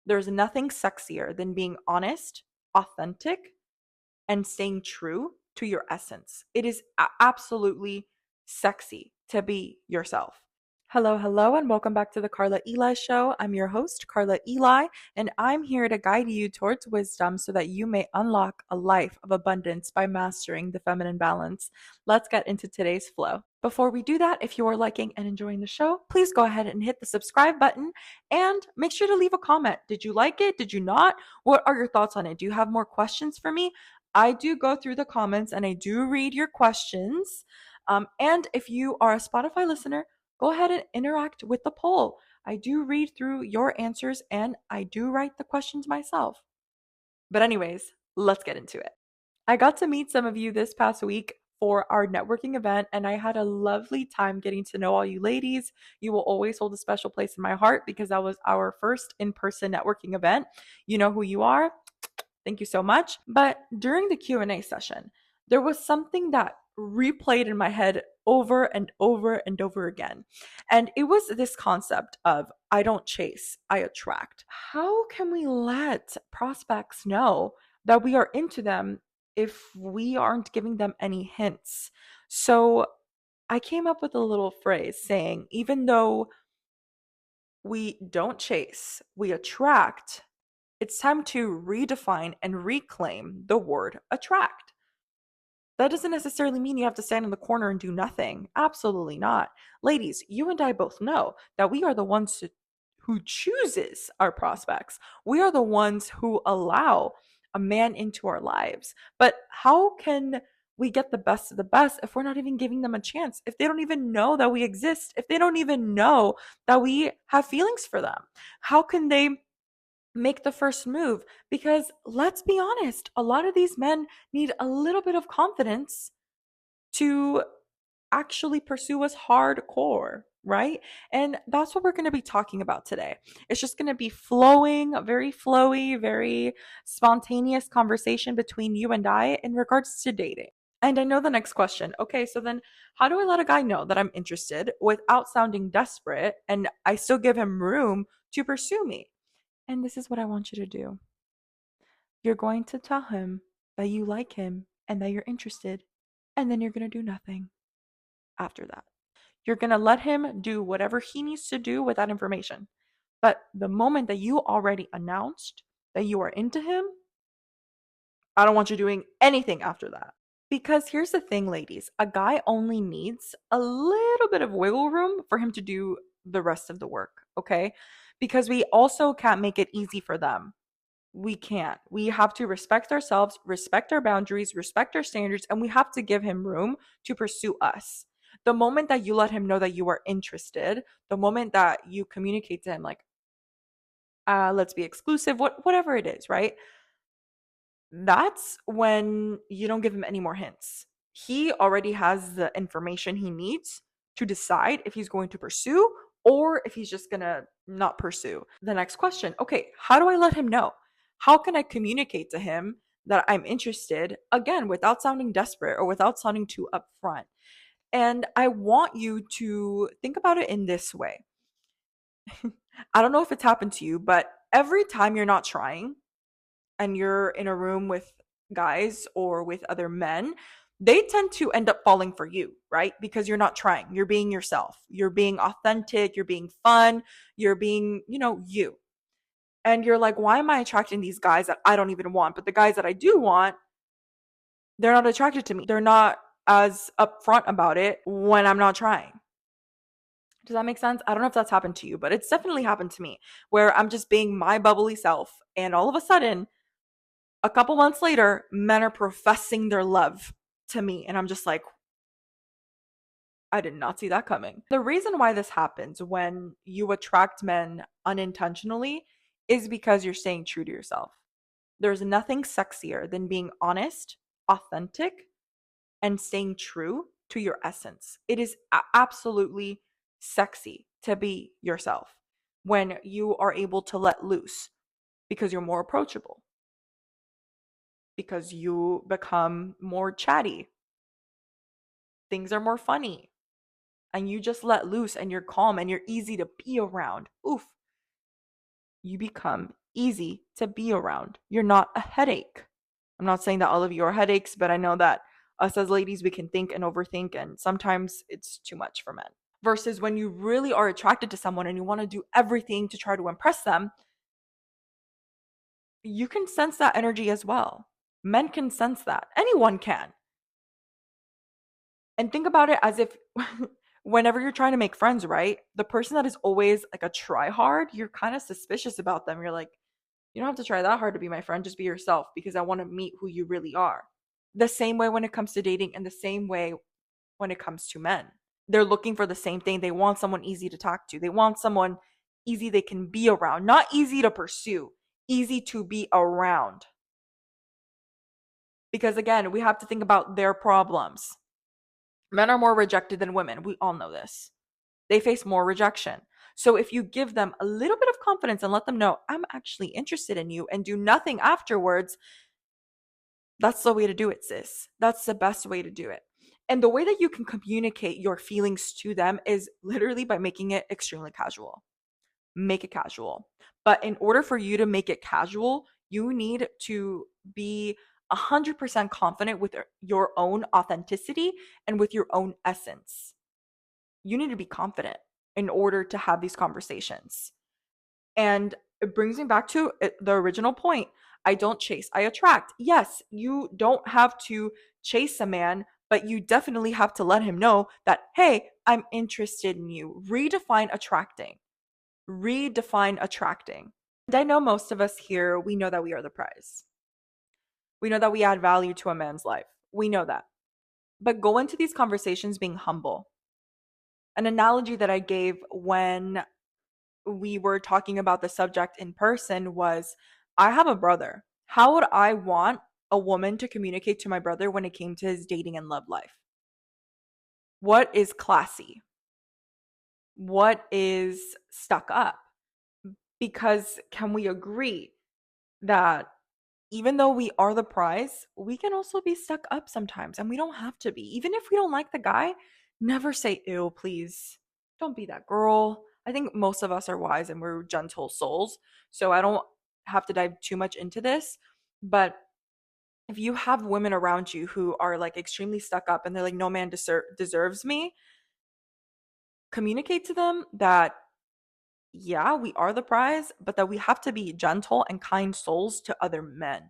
There's nothing sexier than being honest, authentic, and staying true to your essence. It is absolutely sexy to be yourself. Hello, hello, and welcome back to the Karla Eli Show. I'm your host, Karla Eli, and I'm here to guide you towards wisdom so that you may unlock a life of abundance by mastering the feminine balance. Let's get into today's flow. Before we do that, if you are liking and enjoying the show, please go ahead and hit the subscribe button and make sure to leave a comment. Did you like it? Did you not? What are your thoughts on it? Do you have more questions for me? I do go through the comments and I do read your questions. And if you are a Spotify listener, go ahead and interact with the poll. I do read through your answers and I do write the questions myself. But, anyways, let's get into it. I got to meet some of you this past week for our networking event, and I had a lovely time getting to know all you ladies. You will always hold a special place in my heart because that was our first in person networking event. You know who you are. Thank you so much. But during the Q&A session, there was something that replayed in my head over and over and over again. And it was this concept of I don't chase, I attract. How can we let prospects know that we are into them if we aren't giving them any hints? So I came up with a little phrase saying, even though we don't chase, we attract, it's time to redefine and reclaim the word attract. That doesn't necessarily mean you have to stand in the corner and do nothing. Absolutely not. Ladies, you and I both know that we are the ones who chooses our prospects. We are the ones who allow a man into our lives. But how can we get the best of the best if we're not even giving them a chance? If they don't even know that we exist, if they don't even know that we have feelings for them, how can they make the first move? Because let's be honest, a lot of these men need a little bit of confidence to actually pursue us hardcore, right? And that's what we're going to be talking about today. It's just going to be flowing, very flowy, very spontaneous conversation between you and I in regards to dating. And I know the next question. Okay, so then how do I let a guy know that I'm interested without sounding desperate and I still give him room to pursue me? And this is what I want you to do. You're going to tell him that you like him and that you're interested, and then you're going to do nothing after that. You're going to let him do whatever he needs to do with that information. But the moment that you already announced that you are into him, I don't want you doing anything after that. Because here's the thing, ladies, a guy only needs a little bit of wiggle room for him to do the rest of the work, okay? Because we also can't make it easy for them. We can't. We have to respect ourselves, respect our boundaries, respect our standards, and we have to give him room to pursue us. The moment that you let him know that you are interested, the moment that you communicate to him, like, let's be exclusive, whatever it is, right? That's when you don't give him any more hints. He already has the information he needs to decide if he's going to pursue or if he's just going to not pursue. The next question, okay, how do I let him know? How can I communicate to him that I'm interested, again, without sounding desperate or without sounding too upfront? And I want you to think about it in this way. I don't know if it's happened to you, but every time you're not trying, and you're in a room with guys or with other men, they tend to end up falling for you, right? Because you're not trying. You're being yourself. You're being authentic. You're being fun. You're being, you. And you're like, why am I attracting these guys that I don't even want? But the guys that I do want, they're not attracted to me. They're not as upfront about it when I'm not trying. Does that make sense? I don't know if that's happened to you, but it's definitely happened to me where I'm just being my bubbly self. And all of a sudden, a couple months later, men are professing their love to me. And I'm just like, I did not see that coming. The reason why this happens when you attract men unintentionally is because you're staying true to yourself. There's nothing sexier than being honest, authentic, and staying true to your essence. It is absolutely sexy to be yourself when you are able to let loose because you're more approachable, because you become more chatty. Things are more funny. And you just let loose and you're calm and you're easy to be around. Oof. You become easy to be around. You're not a headache. I'm not saying that all of you are headaches, but I know that us as ladies, we can think and overthink, and sometimes it's too much for men. Versus when you really are attracted to someone and you want to do everything to try to impress them, you can sense that energy as well. Men can sense that. Anyone can. And think about it as if whenever you're trying to make friends, right? The person that is always like a try hard, you're kind of suspicious about them. You're like, you don't have to try that hard to be my friend. Just be yourself because I want to meet who you really are. The same way when it comes to dating, and the same way when it comes to men. They're looking for the same thing. They want someone easy to talk to. They want someone easy they can be around, not easy to pursue, easy to be around. Because again, we have to think about their problems. Men are more rejected than women. We all know this. They face more rejection. So if you give them a little bit of confidence and let them know, I'm actually interested in you, and do nothing afterwards, that's the way to do it, sis. That's the best way to do it. And the way that you can communicate your feelings to them is literally by making it extremely casual. Make it casual. But in order for you to make it casual, you need to be 100% confident with your own authenticity and with your own essence. You need to be confident in order to have these conversations. And it brings me back to the original point. I don't chase, I attract. Yes, you don't have to chase a man, but you definitely have to let him know that, hey, I'm interested in you. Redefine attracting. Redefine attracting. And I know most of us here, we know that we are the prize. We know that we add value to a man's life. We know that. But go into these conversations being humble. An analogy that I gave when we were talking about the subject in person was, I have a brother. How would I want a woman to communicate to my brother when it came to his dating and love life? What is classy? What is stuck up? Because can we agree that even though we are the prize, we can also be stuck up sometimes, and we don't have to be. Even if we don't like the guy, never say, ew, please. Don't be that girl. I think most of us are wise and we're gentle souls. So I don't have to dive too much into this. But if you have women around you who are like extremely stuck up and they're like, no man deserves me, communicate to them that, yeah, we are the prize, but that we have to be gentle and kind souls to other men.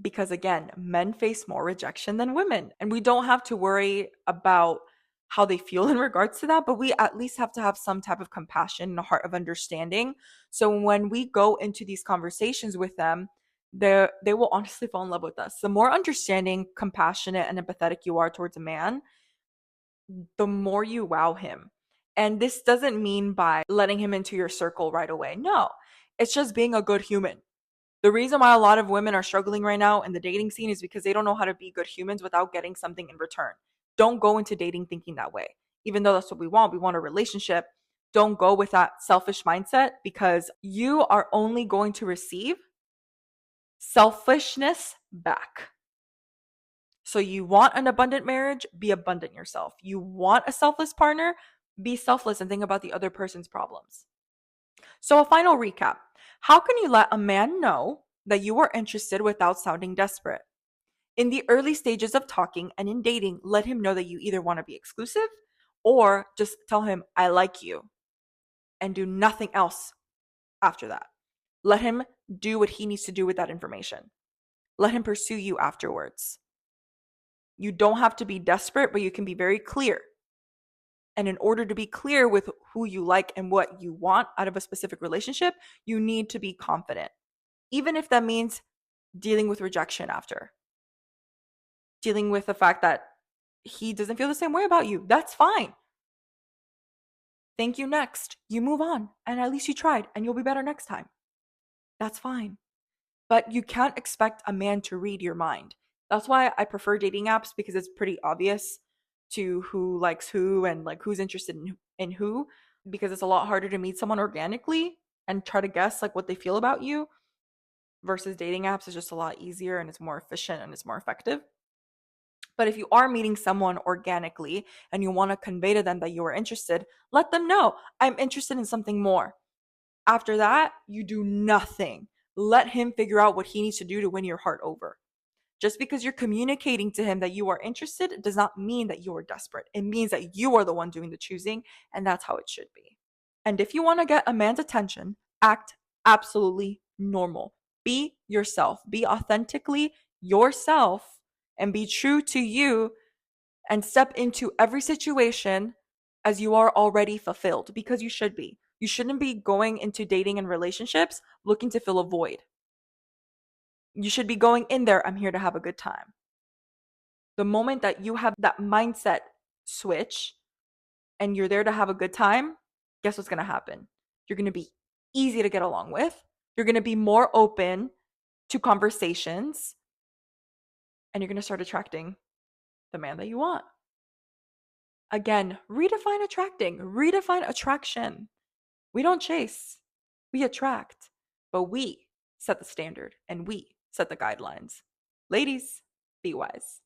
Because again, men face more rejection than women, and we don't have to worry about how they feel in regards to that, but we at least have to have some type of compassion and a heart of understanding. So when we go into these conversations with them, they will honestly fall in love with us. The more understanding, compassionate, and empathetic you are towards a man, the more you wow him. And this doesn't mean by letting him into your circle right away. No, it's just being a good human. The reason why a lot of women are struggling right now in the dating scene is because they don't know how to be good humans without getting something in return. Don't go into dating thinking that way. Even though that's what we want a relationship. Don't go with that selfish mindset, because you are only going to receive selfishness back. So you want an abundant marriage, be abundant yourself. You want a selfless partner, be selfless and think about the other person's problems. So a final recap. How can you let a man know that you are interested without sounding desperate? In the early stages of talking and in dating, let him know that you either want to be exclusive or just tell him, I like you, and do nothing else after that. Let him do what he needs to do with that information. Let him pursue you afterwards. You don't have to be desperate, but you can be very clear. And in order to be clear with who you like and what you want out of a specific relationship, you need to be confident. Even if that means dealing with rejection after. Dealing with the fact that he doesn't feel the same way about you. That's fine. Thank you, next. You move on. And at least you tried, and you'll be better next time. That's fine. But you can't expect a man to read your mind. That's why I prefer dating apps, because it's pretty obvious to who likes who and like who's interested in who, because it's a lot harder to meet someone organically and try to guess like what they feel about you, versus dating apps is just a lot easier and it's more efficient and it's more effective. But if you are meeting someone organically and you want to convey to them that you are interested, let them know, I'm interested in something more. After that, you do nothing. Let him figure out what he needs to do to win your heart over. Just because you're communicating to him that you are interested does not mean that you are desperate. It means that you are the one doing the choosing, and that's how it should be. And if you want to get a man's attention, act absolutely normal. Be yourself. Be authentically yourself and be true to you and step into every situation as you are already fulfilled because you should be. You shouldn't be going into dating and relationships looking to fill a void. You should be going in there, I'm here to have a good time. The moment that you have that mindset switch and you're there to have a good time, guess what's going to happen? You're going to be easy to get along with. You're going to be more open to conversations and you're going to start attracting the man that you want. Again, redefine attracting, redefine attraction. We don't chase, we attract, but we set the standard and we set the guidelines. Ladies, be wise.